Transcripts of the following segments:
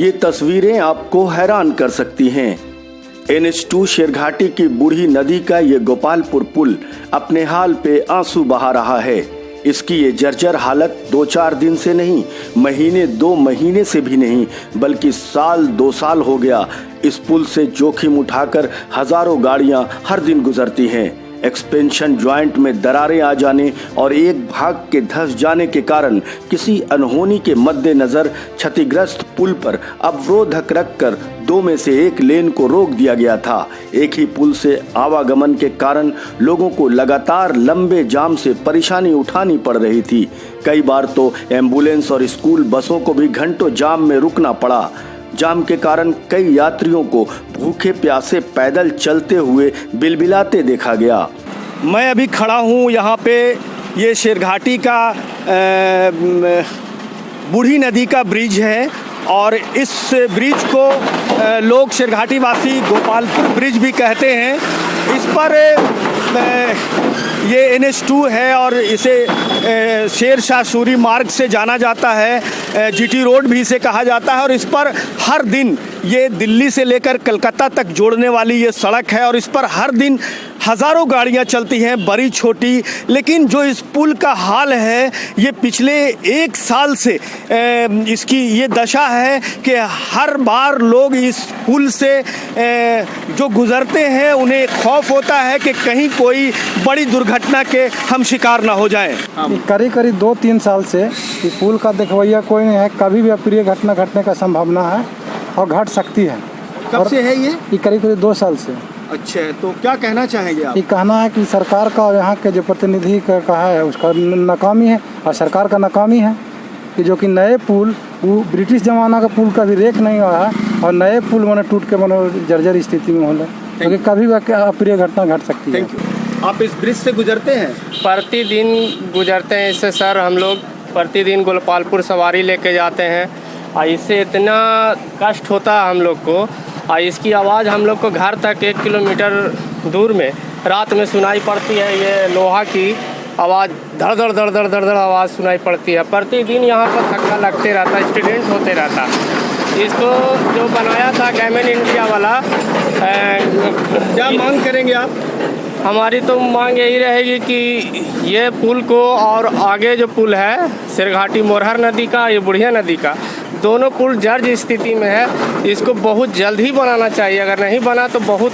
ये तस्वीरें आपको हैरान कर सकती हैं। NH2 शेरघाटी की बूढ़ी नदी का ये गोपालपुर पुल अपने हाल पे आंसू बहा रहा है। इसकी ये जर्जर हालत 2-4 दिन से नहीं, महीने 2 महीने से भी नहीं, बल्कि साल 2 साल हो गया। इस पुल से जोखिम उठाकर हजारों गाड़ियां हर दिन गुजरती हैं। एक्सपेंशन ज्वाइंट में दरारें आ जाने और एक भाग के धंस जाने के कारण किसी अनहोनी के मद्देनजर क्षतिग्रस्त पुल पर अवरोधक रखकर 2 में से 1 लेन को रोक दिया गया था। एक ही पुल से आवागमन के कारण लोगों को लगातार लंबे जाम से परेशानी उठानी पड़ रही थी। कई बार तो एम्बुलेंस और स्कूल बसों को भी घंटों जाम में रुकना पड़ा। जाम के कारण कई यात्रियों को भूखे प्यासे पैदल चलते हुए बिलबिलाते देखा गया। मैं अभी खड़ा हूँ यहाँ पे, ये शेरघाटी का बूढ़ी नदी का ब्रिज है और इस ब्रिज को लोग शेरघाटी वासी गोपालपुर ब्रिज भी कहते हैं। इस पर ये NH2 है और इसे शेरशाह सूरी मार्ग से जाना जाता है, GT रोड भी इसे कहा जाता है। और इस पर हर दिन ये दिल्ली से लेकर कलकत्ता तक जोड़ने वाली ये सड़क है और इस पर हर दिन हज़ारों गाड़ियां चलती हैं, बड़ी छोटी। लेकिन जो इस पुल का हाल है, ये पिछले 1 साल से इसकी ये दशा है कि हर बार लोग इस पुल से जो गुज़रते हैं उन्हें खौफ होता है कि कहीं कोई बड़ी दुर्घटना के हम शिकार ना हो जाएं। करीब 2-3 साल से इस पुल का देखवैया कोई नहीं है। कभी भी अप्रिय घटना घटने का संभावना है और घट सकती है। कब से है ये? करीब 2 साल से। अच्छा, तो क्या कहना चाहेंगे आप? ये कहना है कि सरकार का और यहाँ के जो प्रतिनिधि का है उसका नाकामी है और सरकार का नाकामी है कि जो कि नए पुल, वो ब्रिटिश ज़माना का पुल का भी रेख नहीं हुआ है और नए पुल मैंने टूट के मैंने जर्जर स्थिति में होने, क्योंकि कभी भी अप्रिय घटना घट सकती है। आप इस ब्रिज से गुजरते हैं? प्रतिदिन गुजरते हैं इससे सर। हम लोग प्रतिदिन गोपालपुर सवारी लेके जाते हैं और इससे इतना कष्ट होता है हम लोग को। और इसकी आवाज़ हम लोग को घर तक 1 किलोमीटर दूर में रात में सुनाई पड़ती है। ये लोहा की आवाज़ धड़ धड़ धड़ धड़ धड़ धड़ आवाज़ सुनाई पड़ती है। प्रतिदिन यहाँ पर धक्का लगते रहता, एक्सीडेंट होते रहता। इसको जो बनाया था गवर्नमेंट इंडिया वाला, क्या मांग करेंगे आप? हमारी तो मांग यही रहेगी कि ये पुल को और आगे जो पुल है शेरघाटी मोरहर नदी का, ये बुढ़िया नदी का, दोनों पुल जर्ज स्थिति में है। इसको बहुत जल्द ही बनाना चाहिए। अगर नहीं बना तो बहुत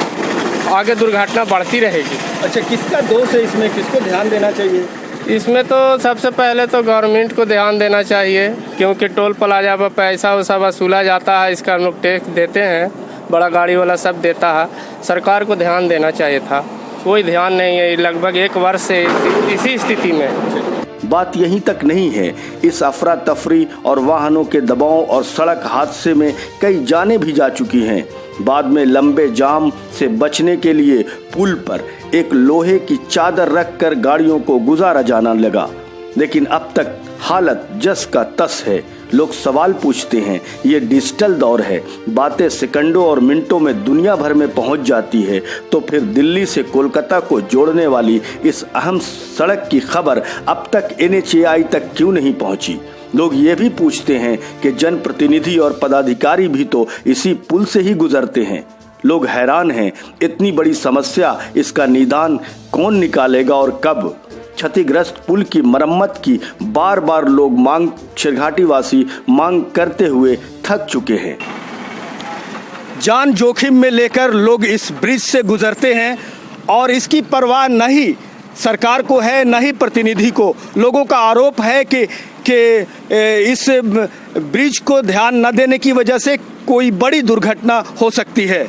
आगे दुर्घटना बढ़ती रहेगी। अच्छा, किसका दोष है इसमें? किसको ध्यान देना चाहिए? इसमें तो सबसे पहले तो गवर्नमेंट को ध्यान देना चाहिए, क्योंकि टोल प्लाजा पर पैसा वैसा वसूला जाता है। इसका हम लोग टैक्स देते हैं, बड़ा गाड़ी वाला सब देता है। सरकार को ध्यान देना चाहिए था, कोई ध्यान नहीं है। लगभग 1 वर्ष से इसी स्थिति में। बात यहीं तक नहीं है। इस अफरा तफरी और वाहनों के दबाव और सड़क हादसे में कई जानें भी जा चुकी हैं। बाद में लंबे जाम से बचने के लिए पुल पर एक लोहे की चादर रखकर गाड़ियों को गुजारा जाना लगा, लेकिन अब तक हालत जस का तस है। लोग सवाल पूछते हैं, ये डिजिटल दौर है, बातें सेकंडों और मिनटों में दुनिया भर में पहुंच जाती है, तो फिर दिल्ली से कोलकाता को जोड़ने वाली इस अहम सड़क की खबर अब तक NHAI तक क्यों नहीं पहुंची? लोग ये भी पूछते हैं कि जनप्रतिनिधि और पदाधिकारी भी तो इसी पुल से ही गुजरते हैं। लोग हैरान हैं, इतनी बड़ी समस्या, इसका निदान कौन निकालेगा और कब? क्षतिग्रस्त पुल की मरम्मत की बार बार लोग मांग, शेरघाटी वासी मांग करते हुए थक चुके हैं। जान जोखिम में लेकर लोग इस ब्रिज से गुजरते हैं और इसकी परवाह नहीं सरकार को है, न ही प्रतिनिधि को। लोगों का आरोप है कि इस ब्रिज को ध्यान न देने की वजह से कोई बड़ी दुर्घटना हो सकती है।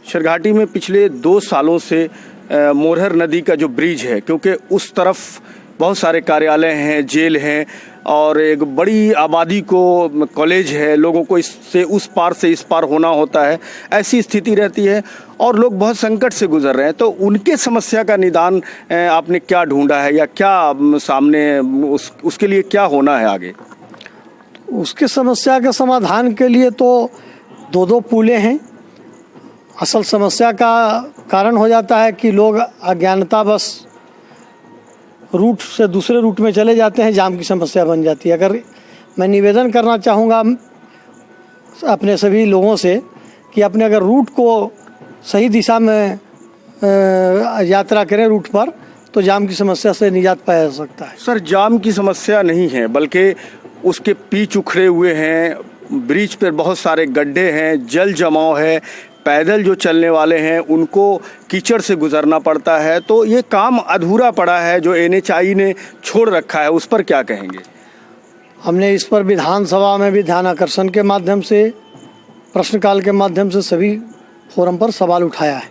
शेरघाटी में पिछले 2 सालों से मोरहर नदी का जो ब्रिज है, क्योंकि उस तरफ बहुत सारे कार्यालय हैं, जेल हैं और एक बड़ी आबादी को कॉलेज है, लोगों को इससे उस पार से इस पार होना होता है, ऐसी स्थिति रहती है और लोग बहुत संकट से गुजर रहे हैं। तो उनके समस्या का निदान आपने क्या ढूंढा है या क्या सामने उसके लिए क्या होना है आगे? उसके समस्या के समाधान के लिए तो 2 पुलें हैं। असल समस्या का कारण हो जाता है कि लोग अज्ञानता बस रूट से दूसरे रूट में चले जाते हैं, जाम की समस्या बन जाती है। अगर मैं निवेदन करना चाहूँगा अपने सभी लोगों से कि अपने अगर रूट को सही दिशा में यात्रा करें रूट पर, तो जाम की समस्या से निजात पाया जा सकता है। सर, जाम की समस्या नहीं है, बल्कि उसके पिच उखड़े हुए हैं, ब्रिज पर बहुत सारे गड्ढे हैं, जल जमाव है, पैदल जो चलने वाले हैं उनको कीचड़ से गुजरना पड़ता है। तो ये काम अधूरा पड़ा है जो NHAI ने छोड़ रखा है, उस पर क्या कहेंगे? हमने इस पर विधानसभा में भी ध्यान आकर्षण के माध्यम से, प्रश्नकाल के माध्यम से सभी फोरम पर सवाल उठाया है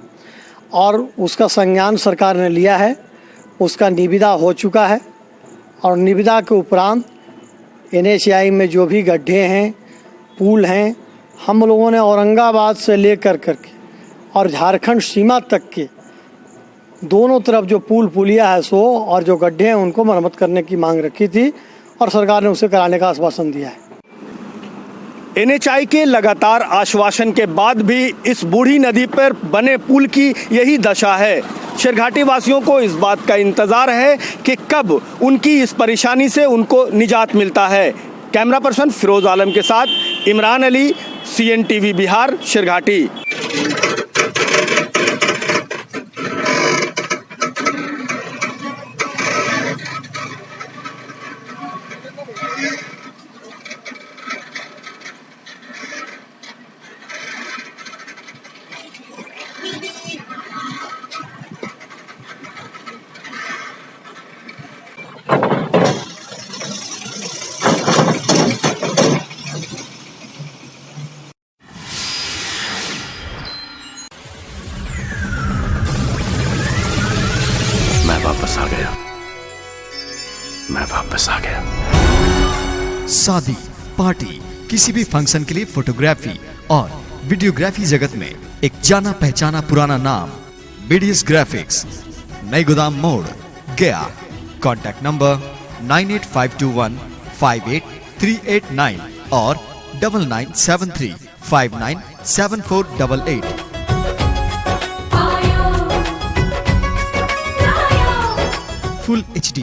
और उसका संज्ञान सरकार ने लिया है। उसका निविदा हो चुका है और निविदा के उपरांत NHAI में जो भी गड्ढे हैं, पुल हैं, हम लोगों ने औरंगाबाद से लेकर करके और झारखंड सीमा तक के दोनों तरफ जो पुलिया है सो और जो गड्ढे हैं उनको मरम्मत करने की मांग रखी थी और सरकार ने उसे कराने का आश्वासन दिया है। NHAI के लगातार आश्वासन के बाद भी इस बूढ़ी नदी पर बने पुल की यही दशा है। शेरघाटी वासियों को इस बात का इंतजार है कि कब उनकी इस परेशानी से उनको निजात मिलता है। कैमरा पर्सन फिरोज आलम के साथ इमरान अली, CNTV बिहार, शेरघाटी। मैं वापस आ गया। शादी, पार्टी, किसी भी फंक्शन के लिए फोटोग्राफी और वीडियोग्राफी जगत में एक जाना पहचाना पुराना नाम BDS ग्राफिक्स, नई गोदाम मोड़, गया। कॉन्टैक्ट नंबर 9852158389 और 9973597488। Full HD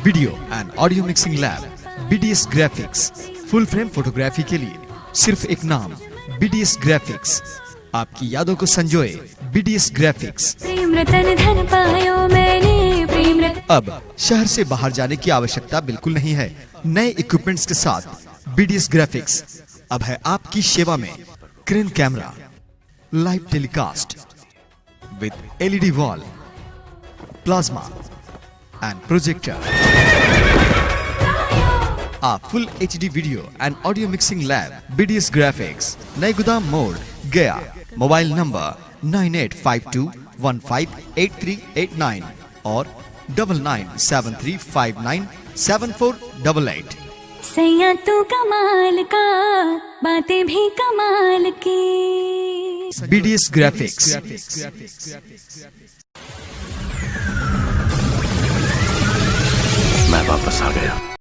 video and audio mixing lab BDS graphics. Full frame photography के लिए सिर्फ एक नाम, BDS ग्राफिक्स। आपकी यादों को संजोए BDS ग्राफिक्स। अब शहर से बाहर जाने की आवश्यकता बिल्कुल नहीं है। नए इक्विपमेंट्स के साथ BDS ग्राफिक्स अब है आपकी सेवा में। Crane camera, live telecast with LED wall, plasma and projector. A full HD video and audio mixing lab, BDS graphics, नई गोदाम मोड़, गया। मोबाइल नंबर 9852158389 और 9973597488। सैया तू कमाल का, बातें भी कमाल की। BDS graphics. मैं वापस आ गया।